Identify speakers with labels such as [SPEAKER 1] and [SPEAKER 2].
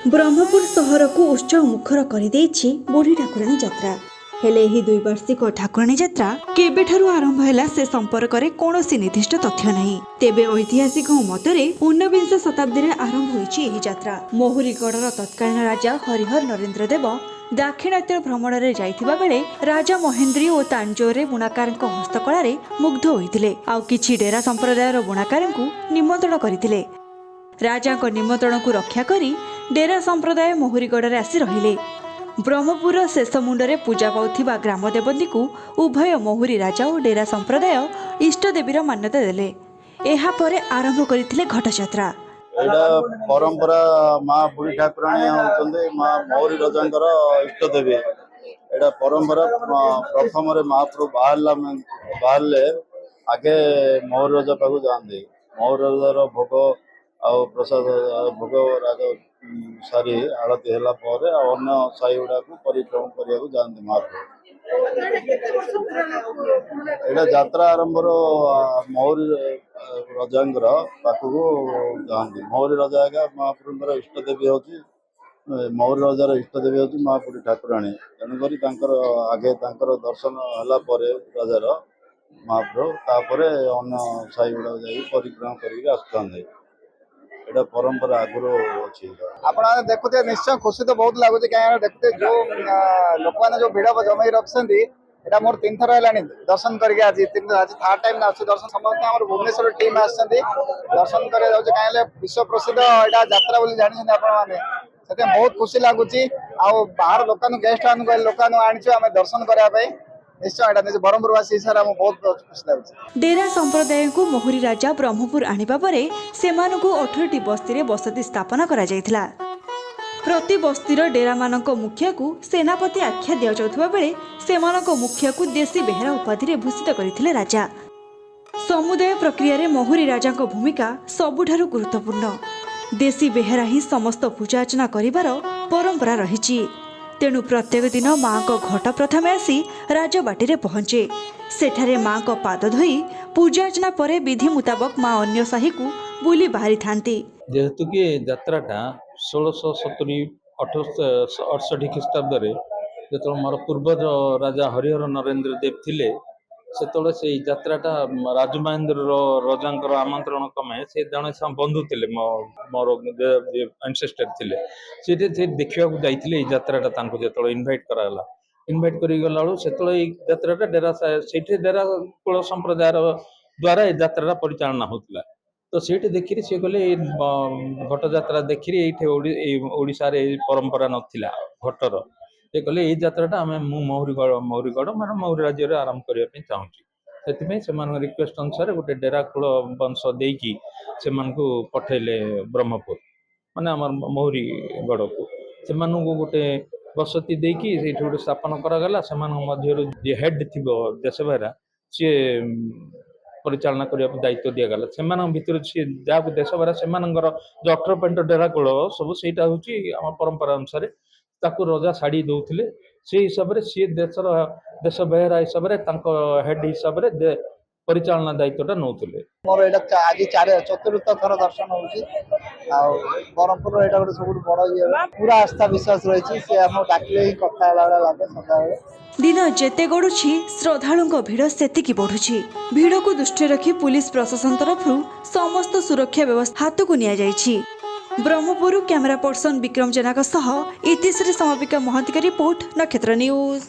[SPEAKER 1] ब्रह्मपुर सहर को उत्सव मुखर कर बुढ़ी ठाकुराणी यात्रा हेले एही द्विवार्षिक ठाकुराणी यात्रा केबेठारु आरंभ हैला से संपर्क में कौन निर्दिष्ट तथ्य नहीं। तेबे ऐतिहासिक मतरे 19 शताब्दी में आरंभ होईछि एही यात्रा। मोहुरीगढ़र तत्कालीन राजा हरिहर नरेंद्र देव दाक्षिणात्य भ्रमण में जाइथिबा बेले राजा महेंद्री और तांजोरे बुणाकार हस्तकला मुग्ध होइथिले आउ किछि डेरा संप्रदायर बुणाकार निमंत्रण करथिले। राजा निमंत्रण को रक्षा करी डेरा संप्रदाय मोहुरीगढ़ आसी रहिले। ब्रह्मपुर शेष मुंडरे पूजा पाउथिबा ग्राम देवती को उभय मोहुरी राजा और डेरा संप्रदाय इष्टदेवीर मान्यता देले। एहा परे आरंभ करथिले घटयात्रा।
[SPEAKER 2] एटा परंपरा माँ बुढ़ी ठाकुराणी होचंदे माँ मोहरी राजांकर इष्टदेवी। एटा परंपरा प्रथम महाप्रभु बाहरले आगे मोहरी राजा पाखु जाते। मोहरी राजार भोग आउ प्रसाद भोग राजा सारी आरती है अन्य साई गुड़ा को परिक्रम करने जाते महाप्रभु। एटा यात्रा आरंभ मोहरी राजा पाखक जाती। मोहरी राजा आज्ञा महाप्रभुर इष्टदेवी हूँ मोहरी राजार इष्टदेवी हूँ माँ बुढ़ी ठाकुराणी। तेणुक आगे दर्शन है राजार महाप्रभु तापर अन्य साई गुड़ा जा परिक्रमा कर एटा परंपरा आगुरी अच्छी।
[SPEAKER 3] आप देखुते निश्चय खुशी तो बहुत लगुच कहीं देखते जो लोक मैंने जो भिड़ जमाई रखी एटा मोर 3 थर है दर्शन करके आज थर्ड टाइम दर्शन समस्त भुवनेश्वर टीम आसछन्ती दर्शन कर कहीं विश्व प्रसिद्ध एटा यात्रा बोली जानी आपने से बहुत खुशी लगुच। बाहर लोक गेस्ट लोक आनी दर्शन करने निश्चय ब्रह्मपुरवासी सारा बहुत खुशी लगुच।
[SPEAKER 1] डेरा संप्रदाय को मोहुरी राजा ब्रह्मपुर आनिबा परे सेमानकु 18टी बस्ती बसति स्थापना करा जायथिला। प्रति बस्तीर डेरा मानक मुखिया को सेनापति आख्या दिया जाउथबा बेले सेमानक मुखिया को देसी बेहेरा उपाधि रे भूषित करथिले राजा। समुदाय प्रक्रिया रे मोहुरी राजा भूमिका सबुठारु गुरुत्वपूर्ण। देसी बेहेरा ही समस्त पूजा अर्चना करिवार परंपरा रहिछि। तेणु प्रत्येक दिन माँ को घट प्रथमे आसी राजबाटी रे पहुंचे। सेठारे माँ को पाद धोई पूजा अर्चना परे विधि मुताबक माँ अन्य साही को बुली बाहरी थांती।
[SPEAKER 4] जेहेतु कि यात्राटा 1670 1868 ख्रीष्टाब्द जो मोर पूर्वज राजा हरिहर नरेंद्र देव थिले सेतले से यात्राटा राजमहेंद्र राजांकर आमंत्रण क्रमे से जने बंधु थिले मोर एंसेस्टर थिले से देखा जाइथिले यात्राटा तांको जेतले इनवाइट कराला इनवाइट करी गला सेतले यात्राटा डेरा सेठी डेरा कुल संप्रदाय द्वारा यात्रा परिचालना होतिला। तो सीट देखिरी सी कहले घट यात्रा देखिरी ओडिशा रे परंपरा नथिला घटर ये कहले ये यात्राटा आम मोहुरीगढ़ मान मोहुरी राज्य में आरंभ करने चाहूँगी से रिक्वेस्ट अनुसार गोटे डेरा कुल वंश देकी से पठेले ब्रह्मपुर माने आम मोहुरीगढ़ को से गोटे बसती देकी गोटे स्थापन करागला से मध्य हेड थी देश बेहरा सी परिचालना करने दायित्व दिगला से भर सी जहाँ देश बेहरा से जो 18 पेंट डेरा कूल सब सहीटा हूँ आम परंपरा अनुसार ताकू रजा शाड़ी दौले से हिसाब से सी देश बेहरा हिसाब से हेड हिसाब से परिचालना दायित्वटा नौले।
[SPEAKER 3] मोर एटा आज 4th थर दर्शन होउची ब्रह्मपुर एटा गोटे सब बड़ ये पूरा आस्था विश्वास रही से हम डाकिले ही कथा लागे सदा।
[SPEAKER 1] दिन जेते गड़ुछि श्रद्धालुंक भिड़ सेतिकी बढ़ुछि। भिड़ को दृष्टि रखी पुलिस प्रशासन तरफरु समस्त सुरक्षा व्यवस्था हाथ को निया जाइछि। ब्रह्मपुर कैमरा पर्सन विक्रम जेना इतिश्री समापिका महांती रिपोर्ट नक्षत्र न्यूज।